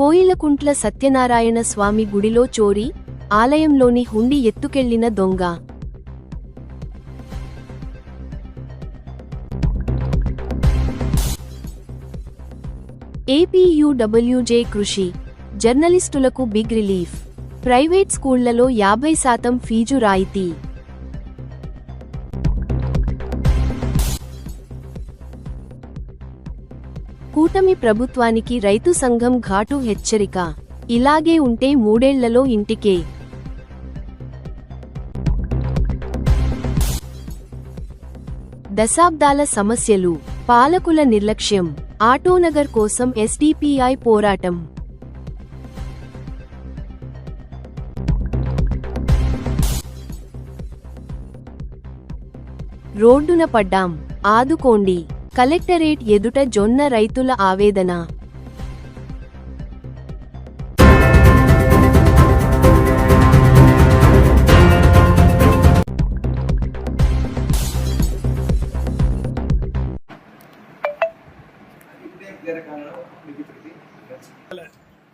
కోయిలకుంట్ల సత్యనారాయణ స్వామి గుడిలో చోరీ, ఆలయంలోని హుండీ ఎత్తుకెళ్లిన దొంగ. ఏపీయూడబ్ల్యూజే కృషి జర్నలిస్టులకు బిగ్ రిలీఫ్. ప్రైవేట్ స్కూళ్లలో 50% ఫీజు రాయితీ. కూటమి ప్రభుత్వానికి రైతు సంఘం ఘాటు హెచ్చరిక. ఇలాగే ఉంటే 3 ఏళ్లలో ఇంటికే. దశాబ్దాల సమస్యలు, పాలకుల నిర్లక్ష్యం. ఆటోనగర్ కోసం ఎస్డీపీఐ పోరాటం. రోడ్డున పడ్డాం, ఆదుకోండి. కలెక్టరేట్ ఎదుట జొన్న రైతుల ఆవేదన.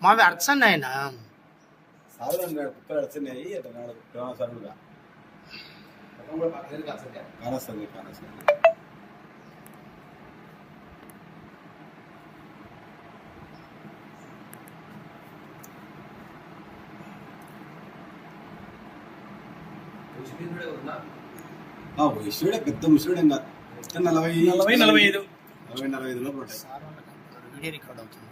మావి అర్చన ఆయన ముసలుడే పెద్ద ముసలుడే 40-45 లోపల వీడియో రికార్డ్ అవుతుంది.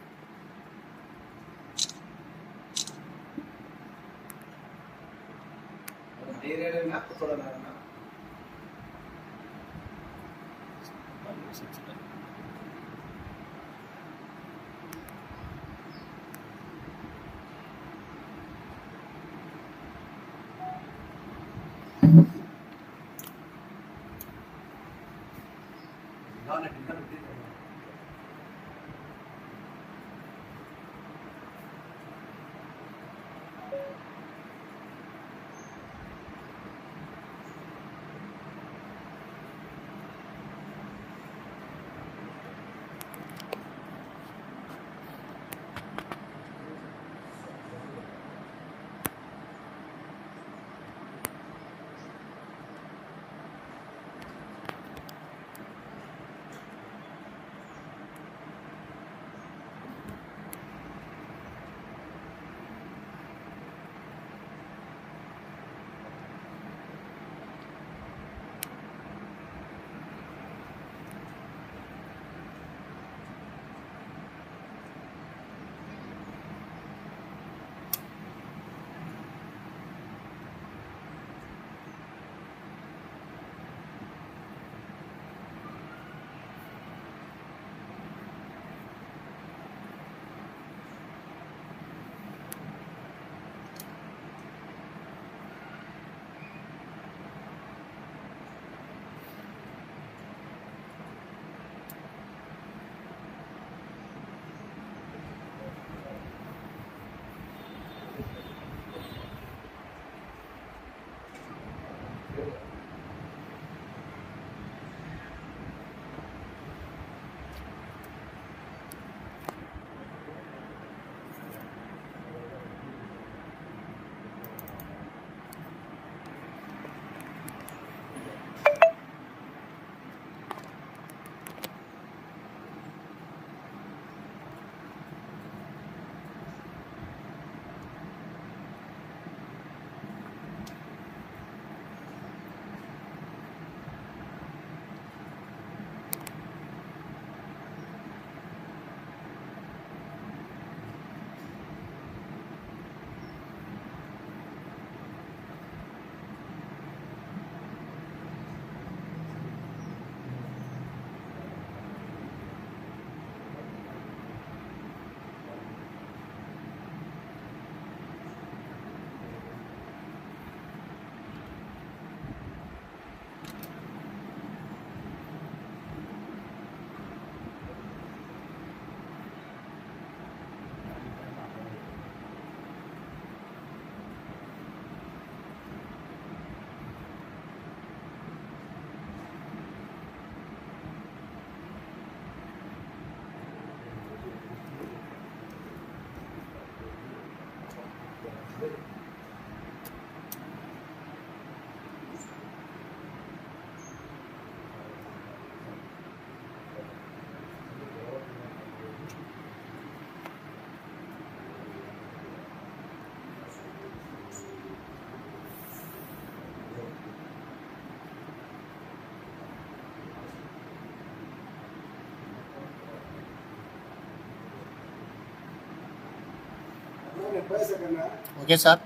Okay sir.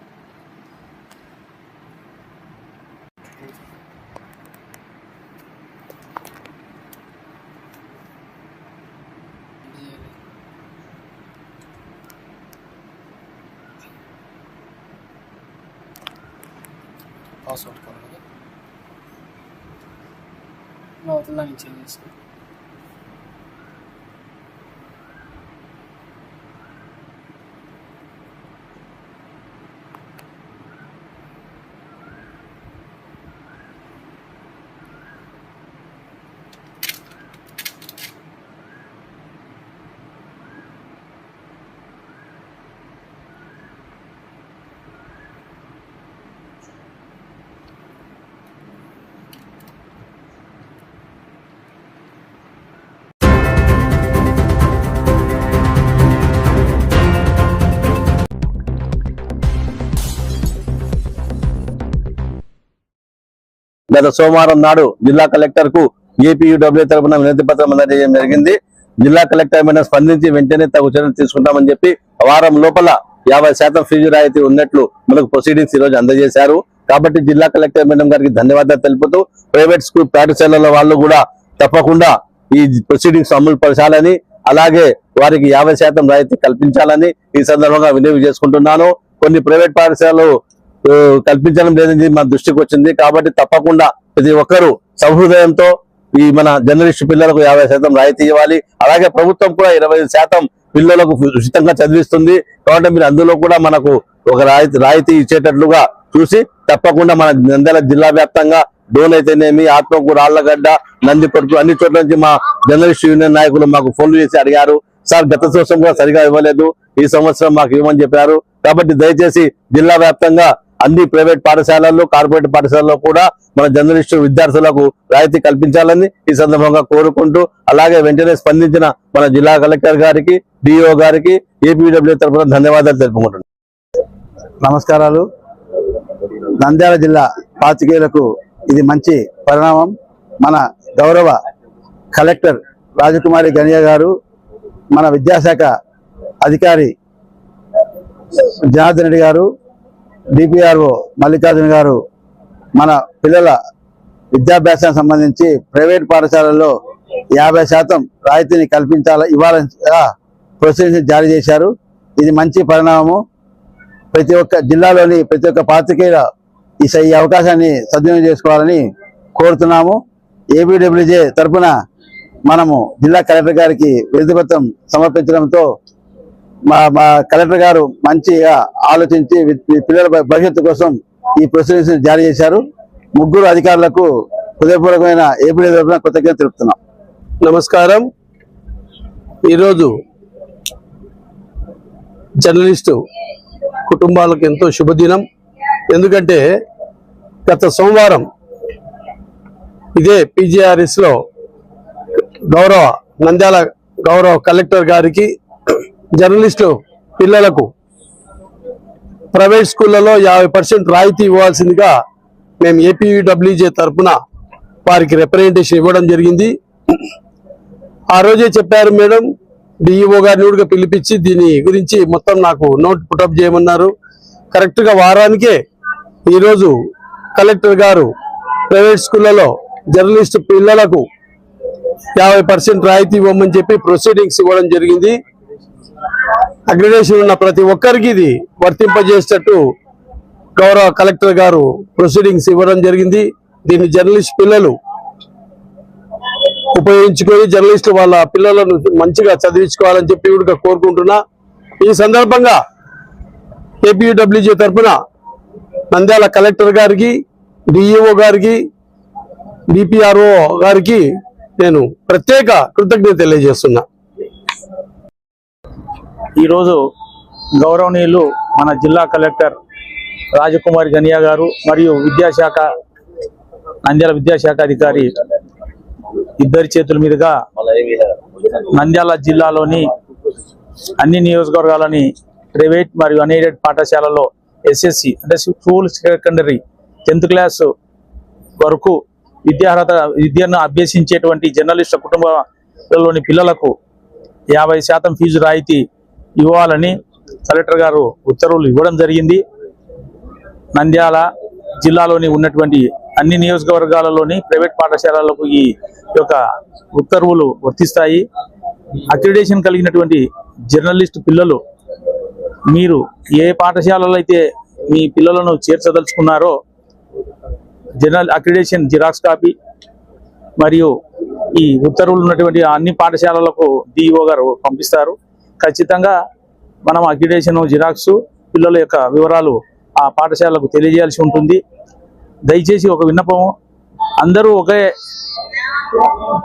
పాస్వర్డ్ కావాలి కదా, అవతల నుంచి చేంజ్ చేసుకో. గత సోమవారం నాడు జిల్లా కలెక్టర్ కు ఏపీయూడబ్ల్యూ తరఫున వినతి పత్రం అందజేయడం జరిగింది. జిల్లా కలెక్టర్ మీద స్పందించి వెంటనే తగు చర్యలు తీసుకుంటామని చెప్పి వారం లోపల 50% ఫీజు రాయితీ ఉన్నట్లు మనకు ప్రొసీడింగ్స్ ఈ రోజు అందజేశారు. కాబట్టి జిల్లా కలెక్టర్ మేడం గారికి ధన్యవాదాలు తెలుపుతూ ప్రైవేట్ స్కూల్ పాఠశాలల వాళ్ళు కూడా తప్పకుండా ఈ ప్రొసీడింగ్స్ అమలు పరచాలని, అలాగే వారికి 50% రాయితీ కల్పించాలని ఈ సందర్భంగా వినియోగం చేసుకుంటున్నాను. కొన్ని ప్రైవేట్ పాఠశాలలు కల్పించడం లేదని మన దృష్టికి వచ్చింది. కాబట్టి తప్పకుండా ప్రతి ఒక్కరూ సహృదయంతో ఈ మన జర్నలిస్ట్ పిల్లలకు 50% రాయితీ ఇవ్వాలి. అలాగే ప్రభుత్వం కూడా 25% పిల్లలకు ఉచితంగా చదివిస్తుంది. కాబట్టి మీరు అందులో కూడా మనకు ఒక రాయితీ ఇచ్చేటట్లుగా చూసి తప్పకుండా మన నంద్యాల జిల్లా వ్యాప్తంగా డోన్ అయితేనేమి, ఆత్మకూరు, ఆళ్లగడ్డ, నందిపట్టు అన్ని చోట్ల నుంచి మా జర్నలిస్ట్ యూనియన్ నాయకులు మాకు ఫోన్లు చేసి అడిగారు, సార్ గత సంవత్సరం కూడా సరిగా ఇవ్వలేదు, ఈ సంవత్సరం మాకు ఇవ్వమని చెప్పారు. కాబట్టి దయచేసి జిల్లా వ్యాప్తంగా అన్ని ప్రైవేట్ పాఠశాలల్లో, కార్పొరేట్ పాఠశాలలో కూడా మన జర్నలిస్టు విద్యార్థులకు రాయితీ కల్పించాలని ఈ సందర్భంగా కోరుకుంటూ, అలాగే వెంటనే స్పందించిన మన జిల్లా కలెక్టర్ గారికి, డిఓ గారికి ఏపీడబ్ల్యూ తరఫున ధన్యవాదాలు తెలుపుకుంటున్నాను. నమస్కారాలు. నంద్యాల జిల్లా పాత్రికేయులకు ఇది మంచి పరిణామం. మన గౌరవ కలెక్టర్ రాజకుమారి గనియ గారు, మన విద్యాశాఖ అధికారి జనార్దన్ రెడ్డి గారు, డిపిఆర్ఓ మల్లికార్జున గారు మన పిల్లల విద్యాభ్యాసానికి సంబంధించి ప్రైవేట్ పాఠశాలల్లో 50% రాయితీని ఇవ్వాలని ప్రొసీడింగ్స్ జారీ చేశారు. ఇది మంచి పరిణామము. ప్రతి ఒక్క జిల్లాలోని ప్రతి ఒక్క పాత్రికేయుల ఈ అవకాశాన్ని సద్వినియోగం చేసుకోవాలని కోరుతున్నాము. ఏపీడబ్ల్యూజే తరఫున మనము జిల్లా కలెక్టర్ గారికి వినతి పత్రం సమర్పించడంతో మా కలెక్టర్ గారు మంచిగా ఆలోచించి పిల్లల భవిష్యత్తు కోసం ఈ ప్రొసీడింగ్స్ జారీ చేశారు. ముగ్గురు అధికారులకు హృదయపూర్వకమైన ఏపీడబ్ల్యూ తరఫున కృతజ్ఞతలు తెలుపుతున్నాం. నమస్కారం. ఈరోజు జర్నలిస్టు కుటుంబాలకు ఎంతో శుభదినం. ఎందుకంటే గత సోమవారం ఇదే PGRS లో నంద్యాల గౌరవ కలెక్టర్ గారికి జర్నలిస్టు పిల్లలకు ప్రైవేట్ స్కూళ్లలో 50% రాయితీ ఇవ్వాల్సిందిగా మేము ఏపీడబ్ల్యూజే తరఫున వారికి రిప్రజెంటేషన్ ఇవ్వడం జరిగింది. ఆ రోజే చెప్పారు మేడం, డిఈఓ గారిని కూడా పిలిపించి దీని గురించి మొత్తం నాకు నోట్ పుటప్ చేయమన్నారు. కరెక్ట్ గా వారానికే ఈరోజు కలెక్టర్ గారు ప్రైవేట్ స్కూళ్లలో జర్నలిస్ట్ పిల్లలకు 50% రాయితీ ఇవ్వమని చెప్పి ప్రొసీడింగ్స్ ఇవ్వడం జరిగింది. అగ్రిడేషన్ ఉన్న ప్రతి ఒక్కరికి ఇది వర్తింపజేసేటట్టు గౌరవ కలెక్టర్ గారు ప్రొసీడింగ్స్ ఇవ్వడం జరిగింది. దీన్ని జర్నలిస్ట్ పిల్లలు ఉపయోగించుకొని జర్నలిస్టులు వాళ్ళ పిల్లలను మంచిగా చదివించుకోవాలని చెప్పి కూడా కోరుకుంటున్నా. ఈ సందర్భంగా ఏపీడబ్ల్యూజే తరఫున నంద్యాల కలెక్టర్ గారికి, డిఈఓ గారికి, డిపిఆర్ఓ గారికి నేను ప్రత్యేక కృతజ్ఞత తెలియజేస్తున్నా. ఈరోజు గౌరవనీయులు మన జిల్లా కలెక్టర్ రాజకుమారి గనియ గారు మరియు నంద్యాల విద్యాశాఖ అధికారి ఇద్దరి చేతుల మీదుగా నంద్యాల జిల్లాలోని అన్ని నియోజకవర్గాలని ప్రైవేట్ మరియు అన్ఎయిడెడ్ పాఠశాలలో SSC అంటే స్కూల్ సెకండరీ 10th క్లాస్ వరకు విద్యను అభ్యసించేటువంటి జర్నలిస్ట్ కుటుంబాలలోని పిల్లలకు 50% ఫీజు రాయితీ ఇవ్వాలని, కలెక్టర్ గారు ఉత్తర్వులు ఇవ్వడం జరిగింది. నంద్యాల జిల్లాలోని ఉన్నటువంటి అన్ని నియోజకవర్గాలలోని ప్రైవేట్ పాఠశాలలకు ఈ యొక్క ఉత్తర్వులు వర్తిస్తాయి. అక్రిడేషన్ కలిగినటువంటి జర్నలిస్ట్ పిల్లలు మీరు ఏ పాఠశాలలో అయితే మీ పిల్లలను చేర్చదలుచుకున్నారో జర్నల్ అక్రిడేషన్ జిరాక్స్ కాపీ మరియు ఈ ఉత్తర్వులు ఉన్నటువంటి అన్ని పాఠశాలలకు డిఓ గారు పంపిస్తారు. ఖచ్చితంగా మనం అక్రిడేషన్ జిరాక్స్ పిల్లల యొక్క వివరాలు ఆ పాఠశాలకు తెలియజేయాల్సి ఉంటుంది. దయచేసి ఒక విన్నపం, అందరూ ఒకే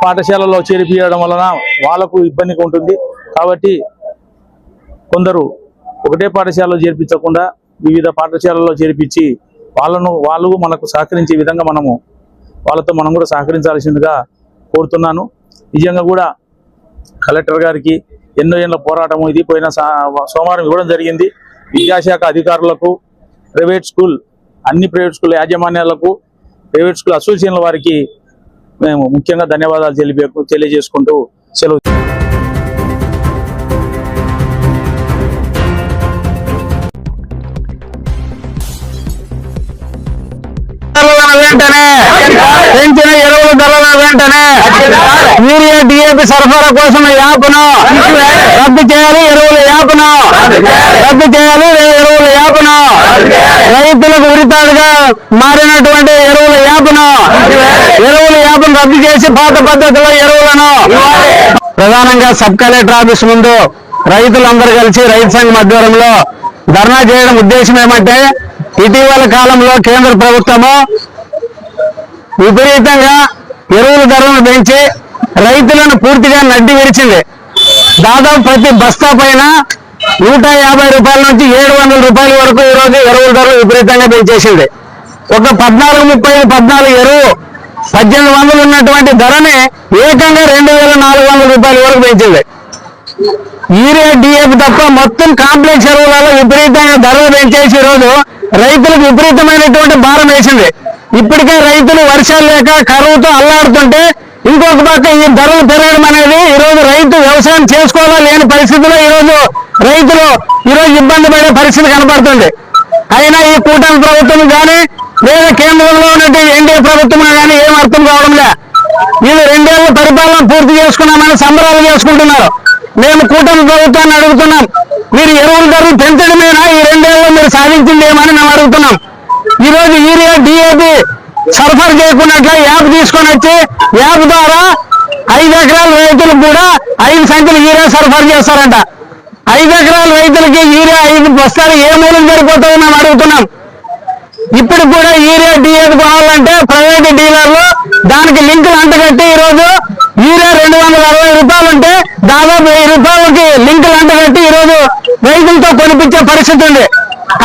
పాఠశాలలో చేర్పించడం వలన వాళ్ళకు ఇబ్బందిగా ఉంటుంది. కాబట్టి కొందరు ఒకటే పాఠశాలలో చేర్పించకుండా వివిధ పాఠశాలలో చేర్పించి వాళ్ళు మనకు సహకరించే విధంగా మనం కూడా సహకరించాల్సిందిగా కోరుతున్నాను. నిజంగా కూడా కలెక్టర్ గారికి ఎన్నో ఏళ్ళ పోరాటము ఇది పోయిన సోమవారం ఇవ్వడం జరిగింది. విద్యాశాఖ అధికారులకు, అన్ని ప్రైవేట్ స్కూల్ యాజమాన్యాలకు, ప్రైవేట్ స్కూల్ అసోసియేషన్ల వారికి మేము ముఖ్యంగా ధన్యవాదాలు తెలియజేసుకుంటూ సెలవు. వెంటనే పెంచిన ఎరువుల ధరల వెంటనే యూరియా డిఏపి సరఫరా కోసం యాప్ను రద్దు చేయాలి. ఎరువుల యాప్ను రద్దు చేయాలి. ఎరువుల యాప్ను రైతులకు ఉరితాడుగా మారినటువంటి ఎరువుల యాప్ను రద్దు చేసి పాత పద్ధతిలో ఎరువులను ప్రధానంగా సబ్ కలెక్టర్ ఆఫీస్ ముందు రైతులందరూ కలిసి రైతు సంఘం ఆధ్వర్యంలో ధర్నా చేయడం ఉద్దేశం ఏమంటే, ఇటీవల కాలంలో కేంద్ర ప్రభుత్వము విపరీతంగా ఎరువుల ధరలను పెంచి రైతులను పూర్తిగా నడ్డి విరిచింది. దాదాపు ప్రతి బస్తా పైన 150 రూపాయల నుంచి 700 రూపాయల వరకు ఈరోజు ఎరువుల ధరలు విపరీతంగా పెంచేసింది. ఒక 14 ఎరువు 1800 ఉన్నటువంటి ధరని ఏకంగా 2400 రూపాయల వరకు పెంచింది. యూరియా డిఏపి తప్ప మొత్తం కాంప్లెక్స్ ఎరువులలో విపరీతంగా ధరలు పెంచేసి ఈరోజు రైతులకు విపరీతమైనటువంటి భారం వేసింది. ఇప్పటికే రైతులు వర్షాలు లేక కరువుతో అల్లాడుతుంటే ఇంకొక పక్క ఈ ధరలు పెరగడం అనేది ఈరోజు రైతు వ్యవసాయం చేసుకోవాలా లేని పరిస్థితిలో రైతులు ఇబ్బంది పడే పరిస్థితి కనపడుతుంది. అయినా ఈ కూటమి ప్రభుత్వం కానీ లేదా కేంద్రంలో ఉన్నటువంటి ఎన్డీఏ ప్రభుత్వం కానీ ఏం అర్థం కావడంలే. వీళ్ళు 2 ఏళ్ల పరిపాలన పూర్తి చేసుకున్నామని సంబరాలు చేసుకుంటున్నారు. మేము కూటమి ప్రభుత్వాన్ని అడుగుతున్నాం, మీరు ఎరువుల ధరలు పెంచడమేనా ఈ 2 ఏళ్లలో మీరు సాధించింది ఏమని మేము అడుగుతున్నాం. ఈరోజు యూరియా డిఏపి సరఫరా చేయకున్నట్ల యాప్ తీసుకొని వచ్చి యాప్ ద్వారా 5 ఎకరాల రైతులకు కూడా 5 సంఖ్యలు యూరియా సరఫరా చేస్తారంట. 5 ఎకరాల రైతులకి యూరియా 5 బస్తాలు ఏ మూలం సరిపోతాయో మేము అడుగుతున్నాం. ఇప్పుడు కూడా యూరియా డిఏపి కొనాలంటే ప్రైవేట్ డీలర్లు దానికి లింకులు అంటగట్టి ఈరోజు యూరియా 260 రూపాయలు ఉంటే దాదాపు 1000 రూపాయలకి లింకులు అంటగట్టి ఈరోజు రైతులతో కొనిపించే పరిస్థితి ఉంది.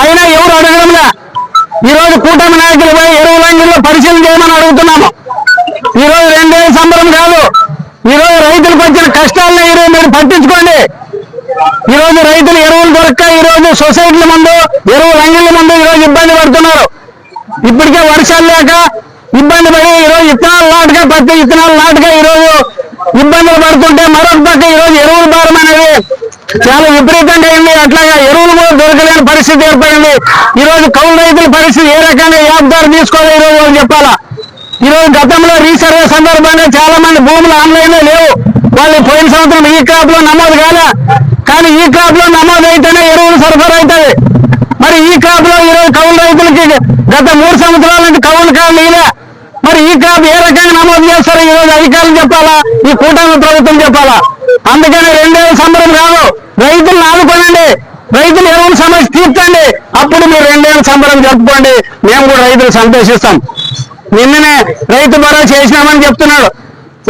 అయినా ఎవరు అడగడంలా. ఈరోజు కూటమి నాయకులపై ఎరువులంగిలో పరిశీలన చేయమని అడుగుతున్నాము. ఈరోజు 2 ఏళ్ళ సంబరం కాదు, ఈరోజు రైతులకు వచ్చిన కష్టాలను ఈరోజు మీరు పట్టించుకోండి. ఈరోజు రైతులు ఎరువులు దొరక్క ఈరోజు సొసైటీల ముందు ఎరువులంగిళ్ళ ముందు ఈరోజు ఇబ్బంది పడుతున్నారు. ఇప్పటికే వర్షాలు లేక ఇబ్బంది పడి ఈరోజు పత్తి విత్తనాలు నాటుగా ఈరోజు ఇబ్బందులు పడుతుంటే మరొక పక్క ఈరోజు ఎరువుల భారం అనేది చాలా విపరీతంగా అయింది. అట్లాగా ఎరువులు కూడా దొరకలేని పరిస్థితి ఏర్పడింది. ఈరోజు కౌలు రైతుల పరిస్థితి ఏ రకంగా యాప్ ద్వారా తీసుకోవాలి ఈరోజు వాళ్ళు చెప్పాలా. ఈరోజు గతంలో రీసర్వే సందర్భంగా చాలా మంది భూములు ఆన్లైన్ లో లేవు. వాళ్ళు పోయిన సంవత్సరం ఈ క్రాప్ లో నమోదు కాలే, కానీ ఈ క్రాప్ లో నమోదు అయితేనే ఎరువులు సరఫరా అవుతుంది. మరి ఈ క్రాప్ లో ఈరోజు కౌలు రైతులకి గత 3 సంవత్సరాల నుంచి కౌలు కాళ్ళు ఇలా, మరి ఈ క్రాప్ ఏ రకంగా నమోదు చేస్తారో ఈరోజు అధికారులు చెప్పాలా, ఈ కూటమి ప్రభుత్వం చెప్పాలా. అందుకని 2 ఏళ్ళ సంబరం కాదు, రైతులను ఆదుకోనండి, రైతులు ఎరువుల సమస్య తీర్చండి, అప్పుడు మీరు 2 ఏళ్ళ సంబరం జరుపుకోండి. మేము కూడా రైతులు సంతోషిస్తాం. నిన్ననే రైతు భరోసా చేసినామని చెప్తున్నాడు.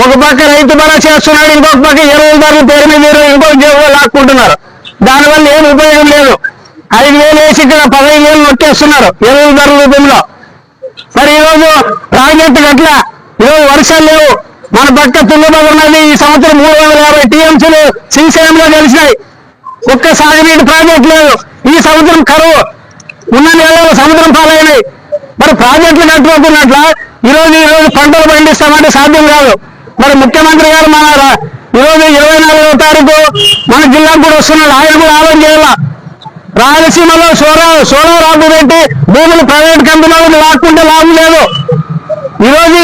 ఒక పక్క రైతు భరోసా చేస్తున్నాడు, ఇంకొక పక్క ఎరువుల ధరల పేరు మీద ఇంకొక జేబులో లాక్కుంటున్నారు. దానివల్ల ఏం ఉపయోగం లేదు. 5,000 వేసి ఇక్కడ 15,000 నొక్కేస్తున్నారు ఎరువుల ధరల రూపంలో. మరి ఈరోజు ప్రాజెక్టు అట్లా ఈరోజు వర్షాలు లేవు. మన పక్క తుంగభద్ర ఉన్నది ఈ సంవత్సరం 350 టీఎంసీలు శ్రీశైలంలో గెలిచినాయి. ఒక్క సాగునీటి ప్రాజెక్ట్ లేదు. ఈ సంవత్సరం కరువు, ఉన్న నెలలో సముద్రం పాలైనాయి. మరి ప్రాజెక్టులు కట్టుకోకున్నట్ల ఈరోజు పంటలు పండిస్తామంటే సాధ్యం కాదు. మరి ముఖ్యమంత్రి గారు ఈరోజు 24వ తారీఖు మన జిల్లాకు కూడా వస్తున్నాడు. ఆయన కూడా ఆలోచన చేయాల. రాయలసీమలో సోలార్ ఆపు పెట్టి భూములు ప్రైవేట్ కంపెనీలకు లాక్కుంటే లాభం లేదు. ఈరోజు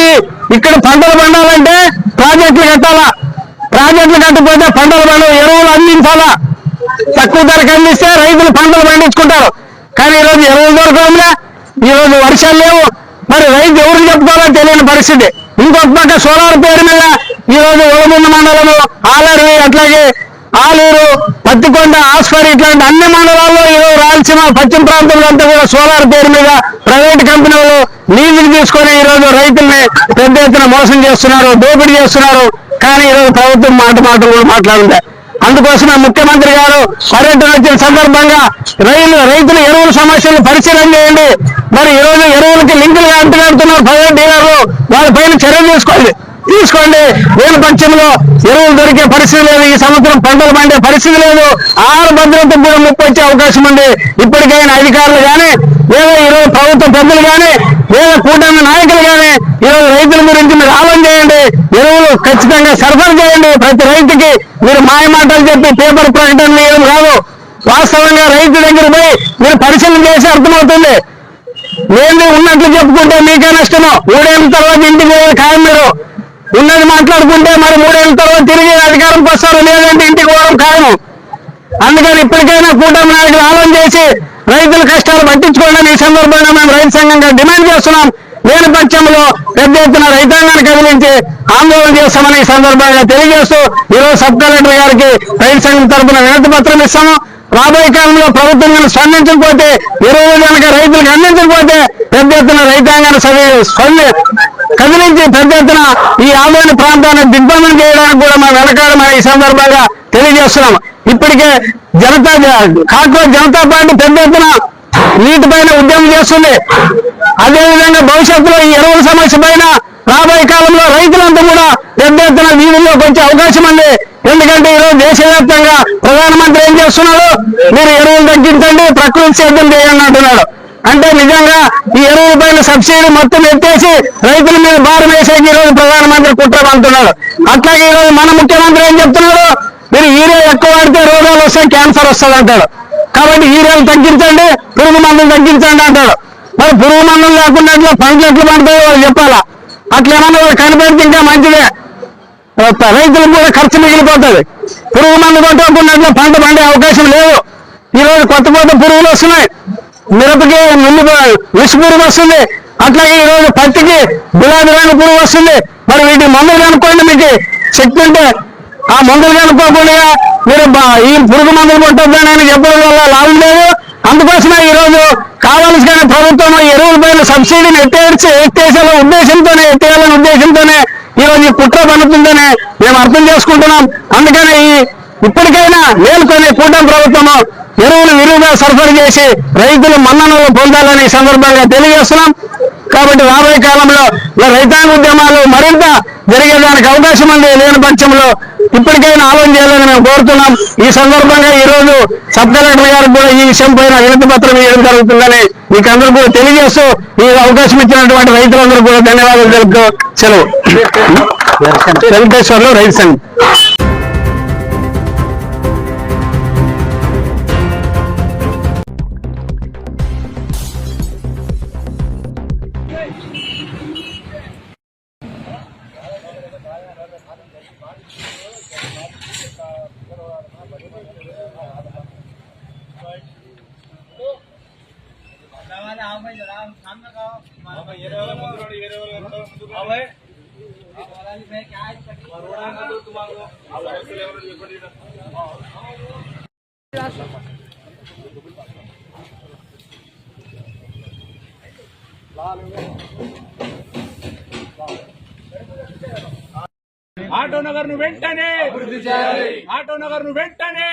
ఇక్కడ పంటలు పండాలంటే ప్రాజెక్టులు కట్టాలా, ప్రాజెక్టులు కట్టకపోతే పంటలు పండవు, ఎరువులు అందించాలా. తక్కువ ధరకు అందిస్తే రైతులు పంటలు పండించుకుంటారు. కానీ ఈరోజు ఎరువులు దొరకడంలే, ఈరోజు వర్షాలు లేవు. మరి రైతు ఎవరికి చెప్పుకోవాలో తెలియని పరిస్థితి. ఇంకొక పక్క సోలార్ పేరు మీద ఈరోజు ఒలముంద మండలము, ఆలర్వి, అట్లాగే ఆలూరు, పత్తికొండ, ఆస్పరి ఇట్లాంటి అన్ని మండలాల్లో ఈరోజు రాయలసీమ పశ్చిమ ప్రాంతంలో అంతా కూడా సోలార్ పేరు మీద ప్రైవేట్ కంపెనీలు లీజులు తీసుకొని ఈరోజు రైతుల్ని పెద్ద ఎత్తున మోసం చేస్తున్నారు, దోపిడీ చేస్తున్నారు. కానీ ఈరోజు ప్రభుత్వం మాటలు కూడా మాట్లాడుంది. అందుకోసమే ముఖ్యమంత్రి గారు పర్యటన వచ్చిన సందర్భంగా రైతుల ఎరువుల సమస్యలు పరిశీలన చేయండి. మరి ఈరోజు ఎరువులకి లింకులుగా అంటున్నారు ప్రైవేట్ డీలర్లు, వాళ్ళపైన చర్యలు తీసుకోండి. వేలు పక్షంలో ఎరువులు దొరికే పరిస్థితి లేదు, ఈ సంవత్సరం పంటలు పండే పరిస్థితి లేదు, ఆహార భద్రతకు కూడా ముప్పు వచ్చే అవకాశం ఉంది. ఇప్పటికైనా అధికారులు కానీ లేదా ఈరోజు ప్రభుత్వ పెద్దలు కానీ లేదా కూటమి నాయకులు కానీ ఈరోజు రైతుల గురించి మీరు ఆలోచన చేయండి. ఎరువులు ఖచ్చితంగా సరఫరా చేయండి. ప్రతి రైతుకి మీరు మాయమాటలు చెప్పి పేపర్ ప్రకటనలు ఇవ్వడం కాదు, వాస్తవంగా రైతు దగ్గర పోయి మీరు పరిశీలన చేసి అర్థమవుతుంది. లేని ఉన్నట్లు చెప్పుకుంటే మీకే నష్టము. 3 ఏళ్ళ తర్వాత ఇంటికి పోయే ఖాయం. మీరు ఉన్నది మాట్లాడుకుంటే మరి 3 ఏళ్ళ తర్వాత తిరిగి అధికారంకి వస్తారు, లేదంటే ఇంటికి పోవడం ఖాయం. అందుకని ఇప్పటికైనా కూటమి నాయకులు ఆలోచన చేసి రైతుల కష్టాలు పట్టించుకోవాలని ఈ సందర్భంగా మేము రైతు సంఘంగా డిమాండ్ చేస్తున్నాం. లేని పక్షంలో పెద్ద ఎత్తున రైతాంగాన్ని కదిలించి ఆందోళన చేస్తామని ఈ సందర్భంగా తెలియజేస్తూ ఈరోజు సబ్ కలెక్టర్ గారికి రైతు సంఘం తరఫున వినతి పత్రం ఇస్తాము. రాబోయే కాలంలో ప్రభుత్వం కనుక స్పందించకపోతే, ఎరువులు కనుక రైతులకు అందించకపోతే పెద్ద ఎత్తున రైతాంగాన్ని కదిలించి పెద్ద ఎత్తున ఈ ఆదోని ప్రాంతాన్ని దిగ్బంధం చేయడానికి కూడా మా వెనకాడమని ఈ సందర్భంగా తెలియజేస్తున్నాం. ఇప్పటికే కాక్రోచ్ జనతా పార్టీ పెద్ద ఎత్తున నీటిపైన ఉద్యమం చేస్తుంది. అదేవిధంగా భవిష్యత్తులో ఈ ఎరువుల సమస్య పైన రాబోయే కాలంలో రైతులంతా కూడా పెద్ద ఎత్తున వీధుల్లోకి వచ్చే అవకాశం ఉంది. ఎందుకంటే ఈరోజు దేశవ్యాప్తంగా ప్రధానమంత్రి ఏం చేస్తున్నాడు, మీరు ఎరువులు తగ్గించండి, ప్రకృతి సేద్యం చేయండి అంటున్నాడు. అంటే నిజంగా ఈ ఎరువుల పైన సబ్సిడీ మొత్తం ఎత్తేసి రైతుల మీద భారం వేసేకి ఈరోజు ప్రధానమంత్రి కుట్ర అంటున్నాడు. అట్లాగే ఈరోజు మన ముఖ్యమంత్రి ఏం చెప్తున్నాడు, మీరు యూరియా ఎక్కువ వాడితే రోగాలు వస్తాయి, క్యాన్సర్ వస్తుంది అంటాడు. కాబట్టి యూరియాలు తగ్గించండి, పురుగు మందులు తగ్గించండి అంటాడు. మరి పురుగు మందులు లేకుండా పంటలు ఎట్లు పడతాయో వాళ్ళు చెప్పాలా. అట్లేమన్నా కనిపెడితే ఇంకా మంచిదే, రైతులకు కూడా ఖర్చు మిగిలిపోతుంది. పురుగు మందు కొట్టుకున్నట్లు పంట పండే అవకాశం లేదు. ఈరోజు కొత్త పురుగులు వస్తున్నాయి, మిరపకి విష పురుగు వస్తుంది, అట్లాగే ఈరోజు పత్తికి గులాబీ రంగు పురుగు వస్తుంది. మరి వీటి మందులు కనుక్కోండి, మీకు శక్తి ఉంటే ఆ మందులు కనుక్కోకుండా మీరు ఈ పురుగు మందులు కొట్టొద్దని చెప్పడం వల్ల లాభం లేదు. అందుకోసమే ఈరోజు కావాల్సిన ప్రభుత్వం ఎరువుల పైన సబ్సిడీని ఎత్తేయాలనే ఉద్దేశంతోనే ఈరోజు ఈ కుట్ర పన్నుతుందని మేము అర్థం చేసుకుంటున్నాం. అందుకని ఇప్పటికైనా మేల్కొని కూటమి ప్రభుత్వము ఎరువులు విరివిగా సరఫరా చేసి రైతులు మన్ననలు పొందాలని ఈ సందర్భంగా తెలియజేస్తున్నాం. కాబట్టి రాబోయే కాలంలో రైతాంగ ఉద్యమాలు మరింత జరిగేదానికి అవకాశం ఉంది. లేని పక్షంలో ఇప్పటికైనా ఆలోచన చేయాలని మేము కోరుతున్నాం. ఈ సందర్భంగా ఈ రోజు సబ్ కలెక్టర్ గారికి కూడా ఈ విషయం పైన వినతి పత్రం ఇవ్వడం జరుగుతుందని మీకు అందరూ కూడా తెలియజేస్తూ ఈ అవకాశం ఇచ్చినటువంటి రైతులందరూ కూడా ధన్యవాదాలు తెలుపుతూ సెలవు. వెంకటేశ్వర్లో రైతు సంఘం. ఆటో నగర్ ను వెంటనే ఆటో నగర్ ను వెంటనే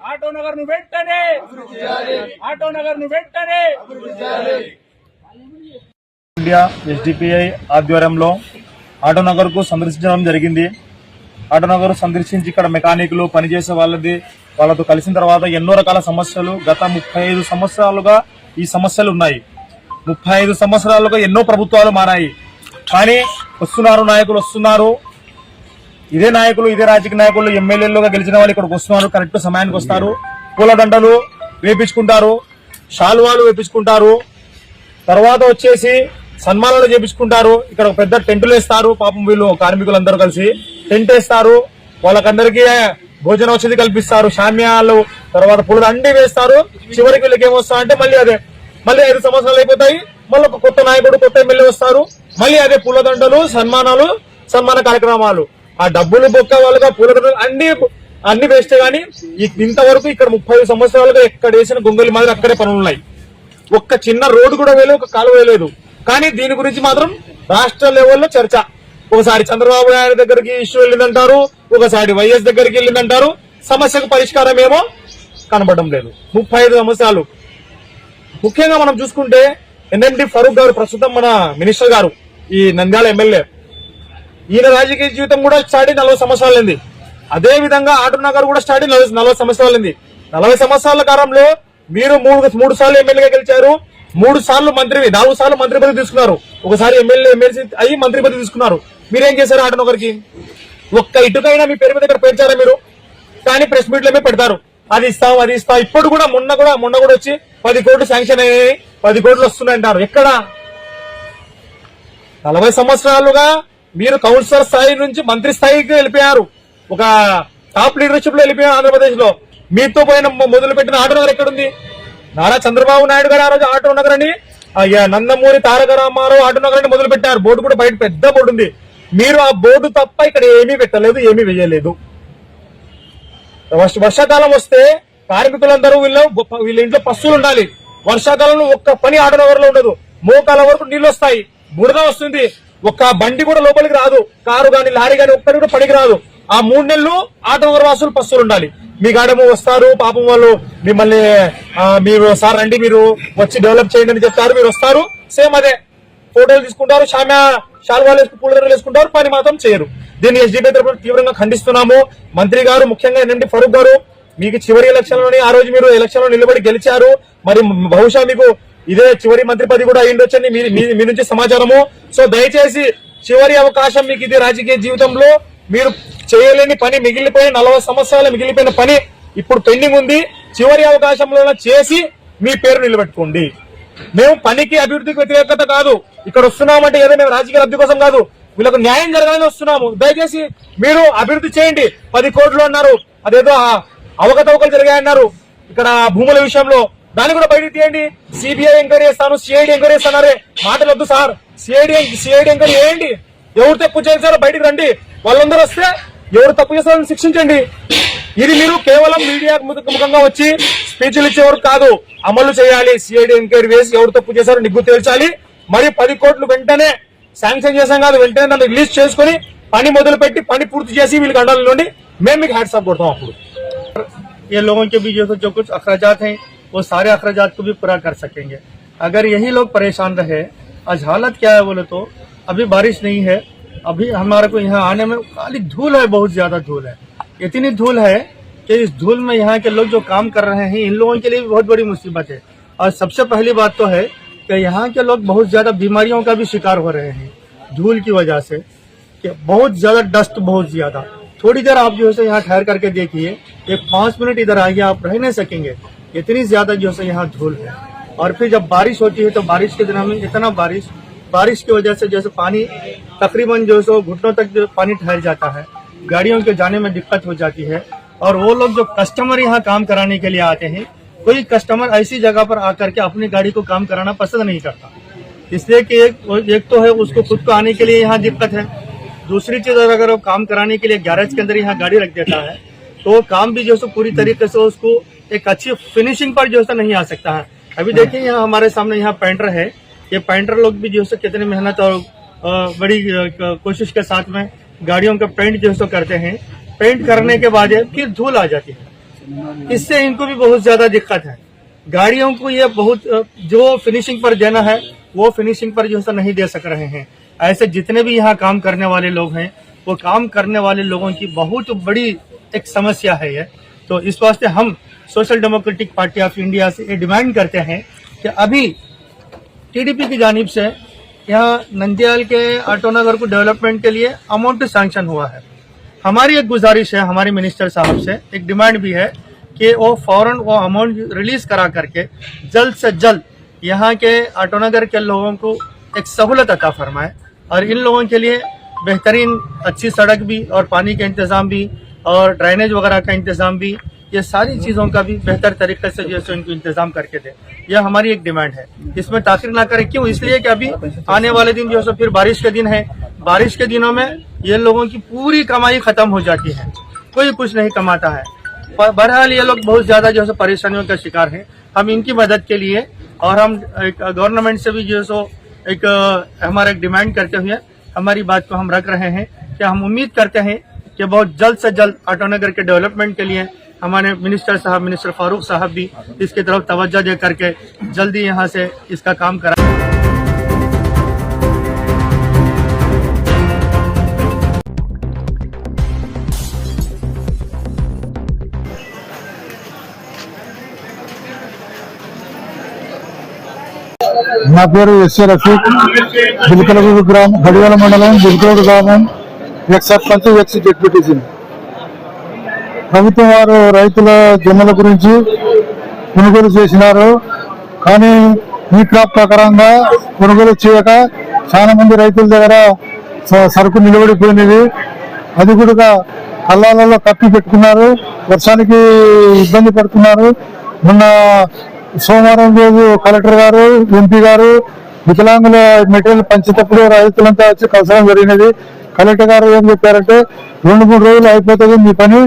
ఆటో నగర్ ను వెంటనే ఆటో నగర్ ను వెంటనే ఇండియా ఎస్డిపిఐ ఆధ్వర్యంలో ఆటోనగర్ కు సందర్శించడం జరిగింది. ఆటోనగర్ సందర్శించి ఇక్కడ మెకానికులు పనిచేసే వాళ్ళతో కలిసిన తర్వాత ఎన్నో రకాల సమస్యలు గత 35 సంవత్సరాలుగా ఈ సమస్యలు ఉన్నాయి. 35 సంవత్సరాలుగా ఎన్నో ప్రభుత్వాలు మారాయి. కానీ నాయకులు వస్తున్నారు, ఇదే నాయకులు ఇదే రాజకీయ నాయకులు ఎమ్మెల్యేలుగా గెలిచిన వాళ్ళు ఇక్కడికి వస్తున్నారు, కరెక్ట్ సమయానికి వస్తారు, పూలదండలు వేపించుకుంటారు, శాలువాలు వేపించుకుంటారు, తర్వాత వచ్చేసి సన్మానాలు చేపించుకుంటారు. ఇక్కడ ఒక పెద్ద టెంటులు వేస్తారు. పాపం వీళ్ళు కార్మికులందరూ కలిసి టెంట్ వేస్తారు. వాళ్ళకందరికీ భోజన వసతి కల్పిస్తారు. షామ్యాలు, తర్వాత పూలు అన్ని వేస్తారు. చివరికి వీళ్ళకి ఏమొస్తా అంటే మళ్ళీ 5 సంవత్సరాలు అయిపోతాయి. మళ్ళీ ఒక కొత్త నాయకుడు, కొత్త ఎమ్మెల్యే వస్తారు. మళ్ళీ అదే పూలదండలు, సన్మాన కార్యక్రమాలు. ఆ డబ్బులు బొక్క వాళ్ళుగా పూలదండలు అన్ని వేస్తే గానీ ఇంతవరకు ఇక్కడ 35 సంవత్సరాలుగా ఎక్కడ వేసిన గొంగలి మాదిరి అక్కడే పనులున్నాయి. ఒక్క చిన్న రోడ్డు కూడా వేయలేదు, ఒక కాలువ వేయలేదు. కానీ దీని గురించి మాత్రం రాష్ట్ర లెవెల్లో చర్చ. ఒకసారి చంద్రబాబు నాయుడు దగ్గరికి ఇష్యూ వెళ్ళిందంటారు, ఒకసారి వైఎస్ దగ్గరికి వెళ్ళిందంటారు. సమస్యకు పరిష్కారం ఏమో కనబడడం లేదు. 35 సంవత్సరాలు. ముఖ్యంగా మనం చూసుకుంటే ఎన్ఎండి ఫరూక్ గారు, ప్రస్తుతం మన మినిస్టర్ గారు, ఈ నంద్యాల ఎమ్మెల్యే, ఈయన రాజకీయ జీవితం కూడా స్టార్ట్ 40 సంవత్సరాలైంది. అదే విధంగా ఆటో నగర్ కూడా స్టార్ట్ 40 సంవత్సరాలైంది. 40 సంవత్సరాల కాలంలో మీరు 3 సార్లు ఎమ్మెల్యేగా గెలిచారు, 3 సార్లు మంత్రివి, 4 సార్లు మంత్రి పదవి తీసుకున్నారు, ఒకసారి ఎమ్మెల్సీ అయ్యి మంత్రి పదవి తీసుకున్నారు. మీరేం చేశారు? ఆటో నగర్కి ఒక్క ఇటుకైనా మీ పేరు మీద ఇక్కడ పెంచారా మీరు? కానీ ప్రెస్ మీట్ లో పెడతారు, అది ఇస్తాం. ఇప్పుడు కూడా మొన్న కూడా వచ్చి 10 కోట్లు శాంక్షన్ అయ్యాయి, 10 కోట్లు వస్తున్నాయంటారు. ఎక్కడ? 40 సంవత్సరాలుగా మీరు కౌన్సిలర్ స్థాయి నుంచి మంత్రి స్థాయికి వెళ్ళిపోయారు. ఒక టాప్ లీడర్షిప్ లో వెళ్ళిపోయారు ఆంధ్రప్రదేశ్ లో. మీతో పోయిన మొదలు పెట్టిన ఆటో నగర్ ఎక్కడుంది? నారా చంద్రబాబు నాయుడు గారు ఆ రోజు ఆటో నగర్ అని, నందమూరి తారక రామారావు ఆటో నగర్ అని మొదలు పెట్టారు. బోర్డు కూడా బయట పెద్ద బోర్డు ఉంది. మీరు ఆ బోర్డు తప్ప ఇక్కడ ఏమీ పెట్టలేదు, ఏమీ వేయలేదు. వర్షాకాలం వస్తే కార్మికులందరూ వీళ్ళ ఇంట్లో పశువులు ఉండాలి. వర్షాకాలంలో ఒక్క పని ఆటో నగర్ లో ఉండదు. మోకాల వరకు నీళ్లు వస్తాయి, బురద వస్తుంది, ఒక్క బండి కూడా లోపలికి రాదు, కారు గాని లారీ గాని ఒక్కటి కూడా పనికి రాదు. ఆ 3 నెలలు ఆటో నగర్ వాసులు పశువులు ఉండాలి. మీ గాడేమో వస్తారు, పాపం వాళ్ళు మిమ్మల్ని మీరు సార్ రండి, మీరు వచ్చి డెవలప్ చేయండి అని చెప్తారు. మీరు వస్తారు, సేమ్ అదే ఫోటోలు తీసుకుంటారు, శాల్వాలు పూలదండలు వేసుకుంటారు, పని మాత్రం చేయరు. దీన్ని ఎస్డీపీ తరఫున తీవ్రంగా ఖండిస్తున్నాము. మంత్రి గారు, ముఖ్యంగా ఎన్ఎండి ఫరూక్ గారు, మీకు చివరి ఎలక్షన్ లోని ఆ రోజు మీరు ఎలక్షన్ లో నిలబడి గెలిచారు. మరి బహుశా మీకు ఇదే చివరి మంత్రి పదవి కూడా అయ్యిండొచ్చని మీ నుంచి సమాచారము. సో దయచేసి చివరి అవకాశం మీకు ఇది. రాజకీయ జీవితంలో మీరు చేయలేని పని, మిగిలిపోయిన 40 సంవత్సరాలు మిగిలిపోయిన పని ఇప్పుడు పెండింగ్ ఉంది. చివరి అవకాశంలో చేసి మీ పేరు నిలబెట్టుకోండి. మేము పనికి, అభివృద్ధికి వ్యతిరేకత కాదు. ఇక్కడ వస్తున్నామంటే ఏదో మేము రాజకీయ లబ్ధి కోసం కాదు, వీళ్ళకు న్యాయం జరగాలని వస్తున్నాము. దయచేసి మీరు అభివృద్ధి చేయండి. 10 కోట్లు అన్నారు, అదేదో అవకతవకలు జరిగాయన్నారు ఇక్కడ భూముల విషయంలో, దాన్ని కూడా బయటకు తీయండి. సిబిఐ ఎంక్వైరీ చేస్తాను, సిఐడి ఎంక్వైరీ చేస్తానరే మాటలు వద్దు సార్. సిఐడి ఎంక్వైరీ చేయండి. ఎవరు తప్పు చేశారో బయటకు రండి. వాళ్ళందరూ వస్తే ఎవరు తప్పు చేస్తారని శిక్షించండి. ఇది మీరు కేవలం మీడియా ముఖంగా వచ్చి స్పీచ్లు ఇచ్చేవారు కాదు, అమలు చేయాలి. సిఐడి ఎంక్వైరీ వేసి ఎవరు తప్పు చేశారో నిగ్గు తేల్చాలి. మరి 10 కోట్లు వెంటనే శాంక్షన్ చేశాం కాదు, వెంటనే దాన్ని రిలీజ్ చేసుకుని పని మొదలుపెట్టి పని పూర్తి చేసి వీళ్ళకి అండాల నుండి మేము మీకు హ్యాట్స్ ఆఫ్ కొడతాం. అప్పుడు ये लोगों के भी जो कुछ अखराजात हैं वो सारे अखराजात को भी पूरा कर सकेंगे। अगर यही लोग परेशान रहे, आज हालत क्या है बोले तो अभी बारिश नहीं है, अभी हमारे को यहाँ आने में खाली धूल है, बहुत ज्यादा धूल है। इतनी धूल है कि इस धूल में यहाँ के लोग जो काम कर रहे हैं इन लोगों के लिए भी बहुत बड़ी मुसीबत है। और सबसे पहली बात तो है कि यहाँ के लोग बहुत ज्यादा बीमारियों का भी शिकार हो रहे हैं धूल की वजह से, कि बहुत ज्यादा डस्ट, बहुत ज्यादा। थोड़ी देर आप जो है यहाँ ठहर करके देखिए, एक 5 मिनट इधर आइए, आप रह नहीं सकेंगे, इतनी ज्यादा जो है यहाँ धूल है। और फिर जब बारिश होती है तो बारिश के दिनों में इतना बारिश की वजह से जैसे पानी तकरीबन जो है घुटनों तक जो पानी ठहर जाता है, गाड़ियों के जाने में दिक्कत हो जाती है। और वो लोग जो कस्टमर यहाँ काम कराने के लिए आते हैं, कोई कस्टमर ऐसी जगह पर आकर के अपनी गाड़ी को काम कराना पसंद नहीं करता, इसलिए कि एक तो है उसको खुद को आने के लिए यहाँ दिक्कत है। दूसरी चीज अगर वो काम कराने के लिए गैरेज के अंदर यहाँ गाड़ी रख देता है तो काम भी जो है पूरी तरीके से उसको एक अच्छी फिनिशिंग पर जो है नहीं आ सकता है। अभी देखिए यहाँ हमारे सामने यहाँ पेंटर है, ये पेंटर लोग भी जो है कितनी मेहनत और बड़ी कोशिश के साथ में गाड़ियों का पेंट जो है करते हैं। पेंट करने के बाद फिर धूल आ जाती है, इससे इनको भी बहुत ज्यादा दिक्कत है। गाड़ियों को ये बहुत जो फिनिशिंग पर देना है वो फिनिशिंग पर जो है नहीं दे सक रहे हैं। ऐसे जितने भी यहाँ काम करने वाले लोग हैं, वो काम करने वाले लोगों की बहुत बड़ी एक समस्या है ये। तो इस वास्ते हम social democratic party of India से ये डिमांड करते हैं कि अभी टीडीपी की जानिब से यहाँ नंदियाल के ऑटो नगर को डेवलपमेंट के लिए अमाउंट सैंक्शन हुआ है। हमारी एक गुजारिश है हमारे मिनिस्टर साहब से, एक डिमांड भी है कि वो फौरन वो अमाउंट रिलीज करा करके जल्द से जल्द यहाँ के आटोनगर के लोगों को एक सहूलत अता फरमाए और इन लोगों के लिए बेहतरीन अच्छी सड़क भी और पानी का इंतजाम भी और ड्रेनेज वगैरह का इंतजाम भी, ये सारी चीज़ों का भी बेहतर तरीके से जो है इनको इंतजाम करके दे। यह हमारी एक डिमांड है, इसमें ताखिर ना करें। क्यों? इसलिए कि अभी आने वाले दिन जो है फिर बारिश के दिन है, बारिश के दिनों में ये लोगों की पूरी कमाई खत्म हो जाती है, कोई कुछ नहीं कमाता है। बहरहाल ये लोग बहुत ज्यादा जो है परेशानियों का शिकार हैं। हम इनकी मदद के लिए और हम गवर्नमेंट से भी जो है सो एक हमारा एक डिमांड करते हुए हमारी बात को हम रख रहे हैं कि हम उम्मीद करते हैं कि बहुत जल्द से जल्द आटोनगर के डेवलपमेंट के लिए हमारे मिनिस्टर फारूक साहब भी इसकी तरफ तवज्जो दे करके जल्दी यहाँ से इसका काम करा। నా పేరు ఎస్ఏ రఫీక్, బిల్కలగూడు గ్రామం, గడివాల మండలం, బిల్కలగూడు గ్రామం, ఎక్స్ సర్పంచ్, ఎక్స్ డిప్యూటీసీ. ప్రభుత్వం వారు రైతుల జొన్నల గురించి కొనుగోలు చేసినారు, కానీ ఈ క్రాప్ ప్రకారంగా కొనుగోలు చేయక చాలా మంది రైతుల దగ్గర సరుకు నిలబడిపోయినది. అది కూడా కళ్ళాలలో కప్పి పెట్టుకున్నారు, వర్షానికి ఇబ్బంది పడుతున్నారు. మొన్న సోమవారం రోజు కలెక్టర్ గారు, ఎంపీ గారు వికలాంగుల మెటీరియల్ పంచేటప్పుడు రైతులంతా వచ్చి కలసడం జరిగినది. కలెక్టర్ గారు ఏం చెప్పారంటే 2-3 రోజులు అయిపోతుంది మీ పని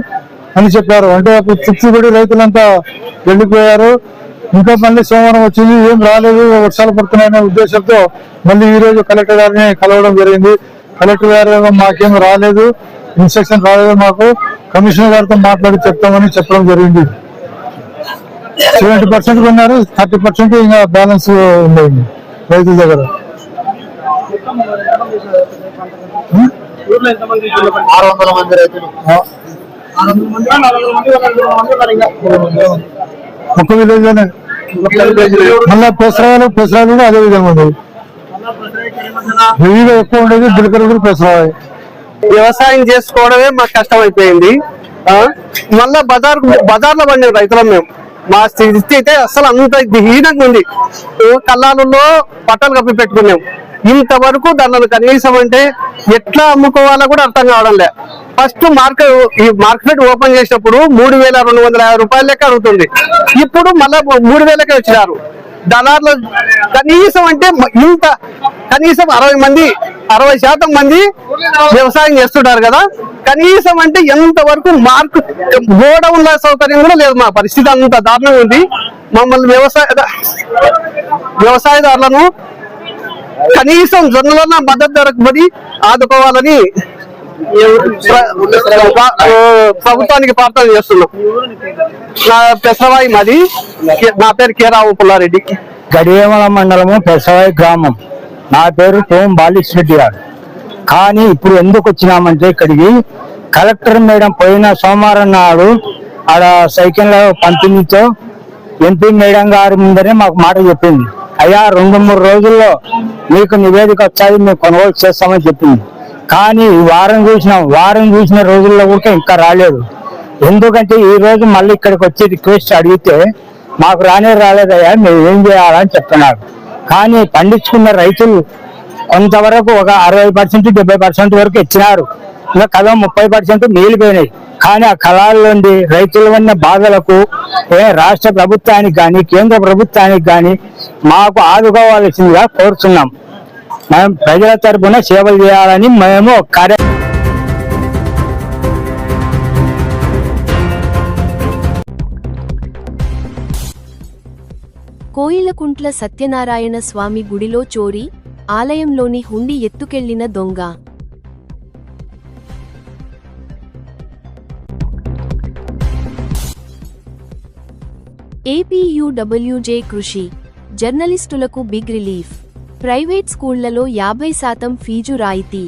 అని చెప్పారు. అంటే అప్పుడు చుట్టుపడి రైతులంతా వెళ్ళిపోయారు. ఇంకా మళ్ళీ సోమవారం వచ్చింది, ఏం రాలేదు, వర్షాలు పడుతున్నాయనే ఉద్దేశంతో మళ్ళీ ఈ రోజు కలెక్టర్ గారిని కలవడం జరిగింది. కలెక్టర్ గారు మాకేం రాలేదు, ఇన్స్ట్రక్షన్ రాలేదు, మాకు కమిషనర్ గారితో మాట్లాడి చెప్తామని చెప్పడం జరిగింది. 70% కొన్నారు, 30% ఇంకా బ్యాలెన్స్ ఉండేది రైతుల దగ్గర. ఒక్క విలేజ్ లోనే మళ్ళా పెసరాలు కూడా అదే విధంగా ఉండేది. హెవీగా ఎక్కువ ఉండేది బిల్కలగూడు పెసరాయి. వ్యవసాయం చేసుకోవడమే మాకు కష్టం అయిపోయింది. మళ్ళా బజార్లో పండే రైతులం మేము. మా స్థితి అయితే అసలు అంత హీనంగా ఉంది. కళ్ళాలలో పట్టాలు కప్పి పెట్టుకున్నాం. ఇంతవరకు దానిలో కనీసం అంటే ఎట్లా అమ్ముకోవాలో కూడా అర్థం కావడం లే. ఫస్ట్ మార్కెట్ ఓపెన్ చేసినప్పుడు 3,250 రూపాయల లెక్క అడుగుతుంది. ఇప్పుడు మళ్ళా 3,000కే వచ్చినారు. దళారులు కనీసం అంటే ఇంత కనీసం 60% మంది వ్యవసాయం చేస్తుంటారు కదా, కనీసం అంటే ఎంతవరకు గోడౌన్ల సౌకర్యం కూడా లేదు. మా పరిస్థితి అంత దారుణంగా ఉంది. మమ్మల్ని వ్యవసాయదారులను కనీసం జొన్నలన్న మద్దతు ధరకు పడి ఆదుకోవాలని ప్రభుత్వానికి ప్రార్థన చేస్తున్నాం. నా పెసరవాయి మాది, నా పేరు కేరావు పుల్లారెడ్డి, గడివేమల మండలము, పెసరవాయి గ్రామం. నా పేరు టోం బాలిష్ రెడ్డి గారు. కానీ ఇప్పుడు ఎందుకు వచ్చినామంటే ఇక్కడికి కలెక్టర్ మేడం పోయిన సోమవారం నాడు ఆడ సైకిల్ పంపిణీతో ఎంపీ మేడం గారి ముందరే మాకు మాట చెప్పింది, అయ్యా 2-3 రోజుల్లో మీకు నివేదిక వచ్చాయి, మేము కొనుగోలు చేస్తామని చెప్పింది. కానీ వారం చూసిన రోజుల్లో కూడా ఇంకా రాలేదు. ఎందుకంటే ఈ రోజు మళ్ళీ ఇక్కడికి వచ్చి రిక్వెస్ట్ అడిగితే మాకు రాలేదయ్యా, మేము ఏం చేయాలని చెప్తున్నారు. కానీ పండించుకున్న రైతులు కొంతవరకు ఒక 60%-70% వరకు ఇచ్చినారు. ఇంకా కలం 30% మిగిలిపోయినాయి. కానీ ఆ కళాల్లోండి రైతుల ఉన్న బాధలకు రాష్ట్ర ప్రభుత్వానికి కానీ కేంద్ర ప్రభుత్వానికి కానీ మాకు ఆదుకోవాల్సిందిగా కోరుతున్నాం. మేము ప్రజల తరఫున సేవలు చేయాలని మేము కోయిలకుంట్ల సత్యనారాయణ స్వామి గుడిలో చోరీ, ఆలయంలోని హుండీ ఎత్తుకెళ్లిన దొంగ. ఏపీయూడబ్ల్యూజే కృషి జర్నలిస్టులకు బిగ్ రిలీఫ్. ప్రైవేట్ స్కూళ్లలో 50% ఫీజు రాయితీ.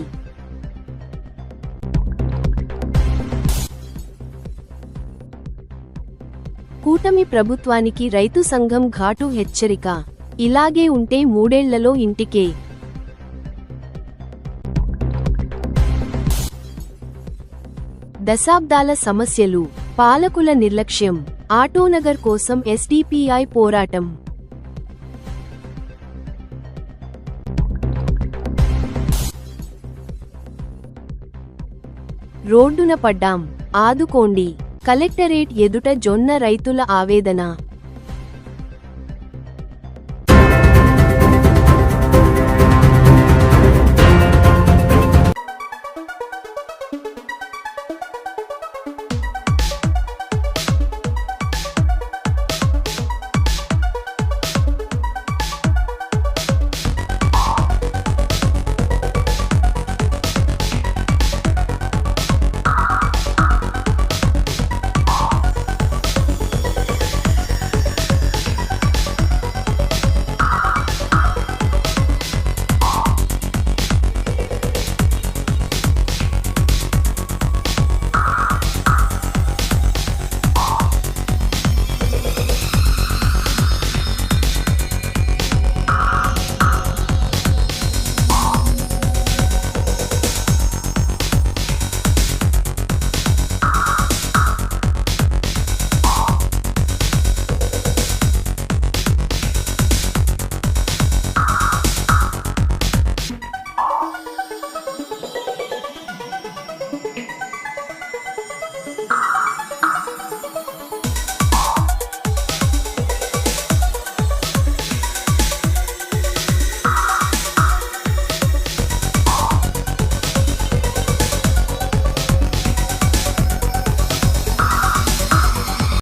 కూటమి ప్రభుత్వానికి రైతు సంఘం ఘాటు హెచ్చరిక. ఇలాగే ఉంటే 3 ఏళ్లలో ఇంటికే. దశాబ్దాల సమస్యలు, పాలకుల నిర్లక్ష్యం, ఆటోనగర్ కోసం ఎస్డిపిఐ పోరాటం. రోడ్డున పడ్డాం, ఆదుకోండి. కలెక్టరేట్ ఎదుట జొన్న రైతుల ఆవేదన.